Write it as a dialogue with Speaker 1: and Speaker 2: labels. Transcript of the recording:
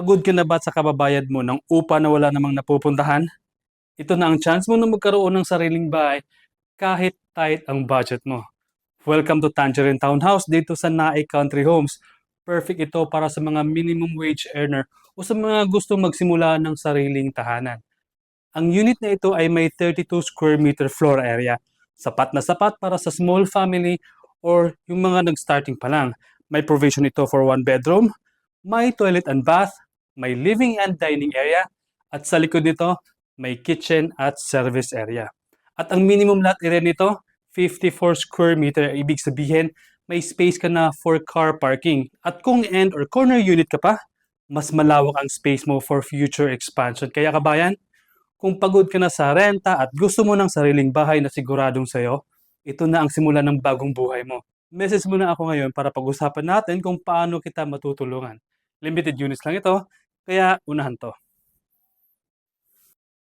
Speaker 1: Pagod ka na ba sa kababayad mo ng upa na wala namang napupuntahan? Ito na ang chance mo na magkaroon ng sariling bahay kahit tight ang budget mo. Welcome to Tangerine Townhouse dito sa Nae Country Homes. Perfect ito para sa mga minimum wage earner o sa mga gustong magsimula ng sariling tahanan. Ang unit na ito ay may 32 square meter floor area. Sapat na sapat para sa small family or yung mga nag-starting pa lang. May provision ito for one bedroom, may toilet and bath, may living and dining area, at sa likod nito, may kitchen at service area. At ang minimum lot area nito, 54 square meter. Ibig sabihin, may space ka na for car parking. At kung end or corner unit ka pa, mas malawak ang space mo for future expansion. Kaya kabayan, kung pagod ka na sa renta at gusto mo ng sariling bahay na siguradong sa'yo, ito na ang simula ng bagong buhay mo. Message mo na ako ngayon para pag-usapan natin kung paano kita matutulungan. Limited units lang ito, kaya unahan to.